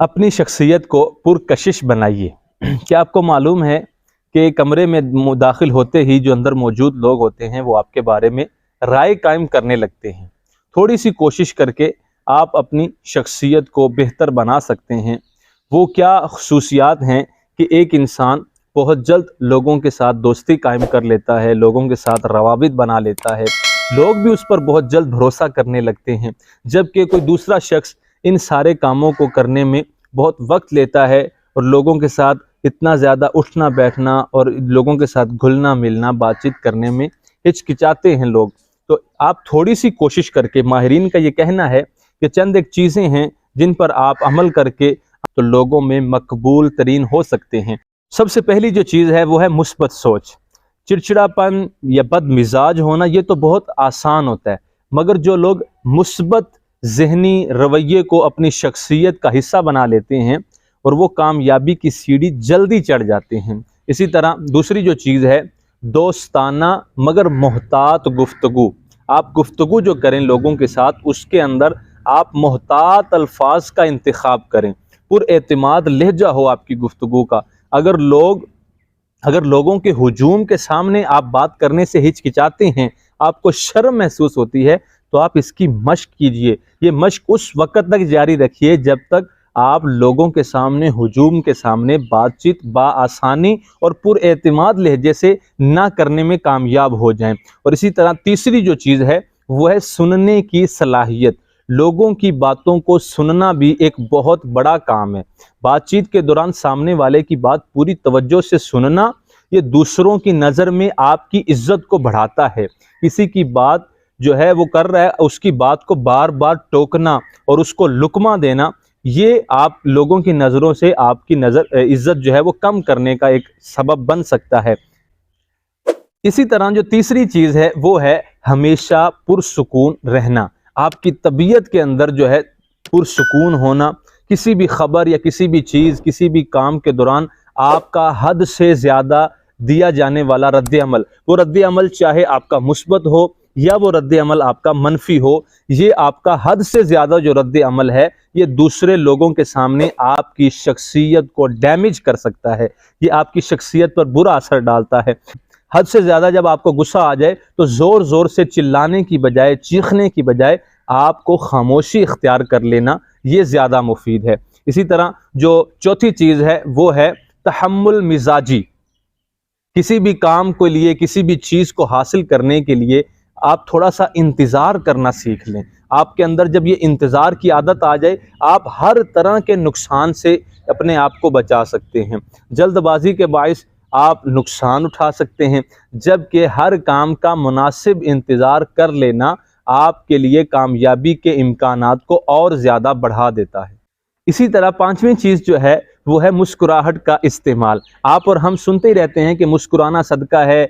اپنی شخصیت کو پرکشش بنائیے۔ کیا آپ کو معلوم ہے کہ کمرے میں داخل ہوتے ہی جو اندر موجود لوگ ہوتے ہیں وہ آپ کے بارے میں رائے قائم کرنے لگتے ہیں۔ تھوڑی سی کوشش کر کے آپ اپنی شخصیت کو بہتر بنا سکتے ہیں۔ وہ کیا خصوصیات ہیں کہ ایک انسان بہت جلد لوگوں کے ساتھ دوستی قائم کر لیتا ہے، لوگوں کے ساتھ روابط بنا لیتا ہے، لوگ بھی اس پر بہت جلد بھروسہ کرنے لگتے ہیں، جبکہ کوئی دوسرا شخص ان سارے کاموں کو کرنے میں بہت وقت لیتا ہے اور لوگوں کے ساتھ اتنا زیادہ اٹھنا بیٹھنا اور لوگوں کے ساتھ گھلنا ملنا بات چیت کرنے میں ہچکچاتے ہیں لوگ۔ تو آپ تھوڑی سی کوشش کر کے، ماہرین کا یہ کہنا ہے کہ چند ایک چیزیں ہیں جن پر آپ عمل کر کے تو لوگوں میں مقبول ترین ہو سکتے ہیں۔ سب سے پہلی جو چیز ہے وہ ہے مثبت سوچ۔ چڑچڑاپن یا بد مزاج ہونا یہ تو بہت آسان ہوتا ہے، مگر جو لوگ مثبت ذہنی رویے کو اپنی شخصیت کا حصہ بنا لیتے ہیں اور وہ کامیابی کی سیڑھی جلدی چڑھ جاتے ہیں۔ اسی طرح دوسری جو چیز ہے، دوستانہ مگر محتاط گفتگو۔ آپ گفتگو جو کریں لوگوں کے ساتھ، اس کے اندر آپ محتاط الفاظ کا انتخاب کریں، پر اعتماد لہجہ ہو آپ کی گفتگو کا۔ اگر لوگوں کے ہجوم کے سامنے آپ بات کرنے سے ہچکچاتے ہیں، آپ کو شرم محسوس ہوتی ہے، تو آپ اس کی مشق کیجئے۔ یہ مشق اس وقت تک جاری رکھیے جب تک آپ لوگوں کے سامنے، ہجوم کے سامنے بات چیت بآسانی اور پر اعتماد لہجے سے نہ کرنے میں کامیاب ہو جائیں۔ اور اسی طرح تیسری جو چیز ہے وہ ہے سننے کی صلاحیت۔ لوگوں کی باتوں کو سننا بھی ایک بہت بڑا کام ہے۔ بات چیت کے دوران سامنے والے کی بات پوری توجہ سے سننا، یہ دوسروں کی نظر میں آپ کی عزت کو بڑھاتا ہے۔ کسی کی بات جو ہے وہ کر رہا ہے، اس کی بات کو بار بار ٹوکنا اور اس کو لقمہ دینا، یہ آپ لوگوں کی نظروں سے آپ کی عزت جو ہے وہ کم کرنے کا ایک سبب بن سکتا ہے۔ اسی طرح جو تیسری چیز ہے وہ ہے ہمیشہ پرسکون رہنا۔ آپ کی طبیعت کے اندر جو ہے پرسکون ہونا، کسی بھی خبر یا کسی بھی چیز، کسی بھی کام کے دوران آپ کا حد سے زیادہ دیا جانے والا رد عمل، وہ رد عمل چاہے آپ کا مثبت ہو یا وہ رد عمل آپ کا منفی ہو، یہ آپ کا حد سے زیادہ جو رد عمل ہے یہ دوسرے لوگوں کے سامنے آپ کی شخصیت کو ڈیمیج کر سکتا ہے، یہ آپ کی شخصیت پر برا اثر ڈالتا ہے۔ حد سے زیادہ جب آپ کو غصہ آ جائے تو زور زور سے چلانے کی بجائے، چیخنے کی بجائے آپ کو خاموشی اختیار کر لینا، یہ زیادہ مفید ہے۔ اسی طرح جو چوتھی چیز ہے وہ ہے تحمل مزاجی۔ کسی بھی کام کے لیے، کسی بھی چیز کو حاصل کرنے کے لیے آپ تھوڑا سا انتظار کرنا سیکھ لیں۔ آپ کے اندر جب یہ انتظار کی عادت آ جائے، آپ ہر طرح کے نقصان سے اپنے آپ کو بچا سکتے ہیں۔ جلد بازی کے باعث آپ نقصان اٹھا سکتے ہیں، جبکہ ہر کام کا مناسب انتظار کر لینا آپ کے لیے کامیابی کے امکانات کو اور زیادہ بڑھا دیتا ہے۔ اسی طرح پانچویں چیز جو ہے وہ ہے مسکراہٹ کا استعمال۔ آپ اور ہم سنتے ہی رہتے ہیں کہ مسکرانا صدقہ ہے،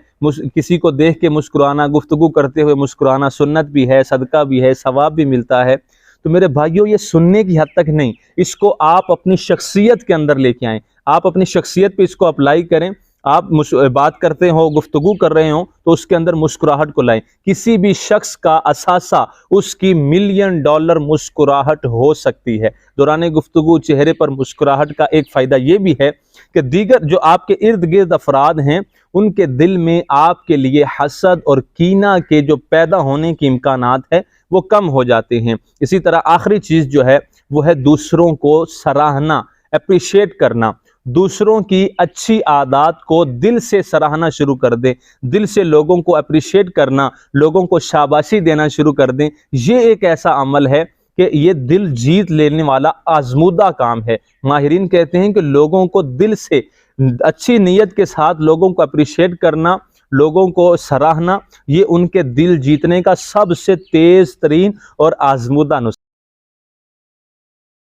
کسی کو دیکھ کے مسکرانا، گفتگو کرتے ہوئے مسکرانا سنت بھی ہے، صدقہ بھی ہے، ثواب بھی ملتا ہے۔ تو میرے بھائیوں، یہ سننے کی حد تک نہیں، اس کو آپ اپنی شخصیت کے اندر لے کے آئیں۔ آپ اپنی شخصیت پہ اس کو اپلائی کریں۔ آپ بات کرتے ہو، گفتگو کر رہے ہوں تو اس کے اندر مسکراہٹ کو لائیں۔ کسی بھی شخص کا اثاثہ اس کی $1,000,000 مسکراہٹ ہو سکتی ہے۔ دوران گفتگو چہرے پر مسکراہٹ کا ایک فائدہ یہ بھی ہے کہ دیگر جو آپ کے ارد گرد افراد ہیں ان کے دل میں آپ کے لیے حسد اور کینہ کے جو پیدا ہونے کے امکانات ہیں وہ کم ہو جاتے ہیں۔ اسی طرح آخری چیز جو ہے وہ ہے دوسروں کو سراہنا، اپریشیٹ کرنا۔ دوسروں کی اچھی عادات کو دل سے سراہنا شروع کر دیں، دل سے لوگوں کو اپریشیٹ کرنا، لوگوں کو شاباشی دینا شروع کر دیں۔ یہ ایک ایسا عمل ہے کہ یہ دل جیت لینے والا آزمودہ کام ہے۔ ماہرین کہتے ہیں کہ لوگوں کو دل سے اچھی نیت کے ساتھ لوگوں کو اپریشیٹ کرنا، لوگوں کو سراہنا، یہ ان کے دل جیتنے کا سب سے تیز ترین اور آزمودہ نسخہ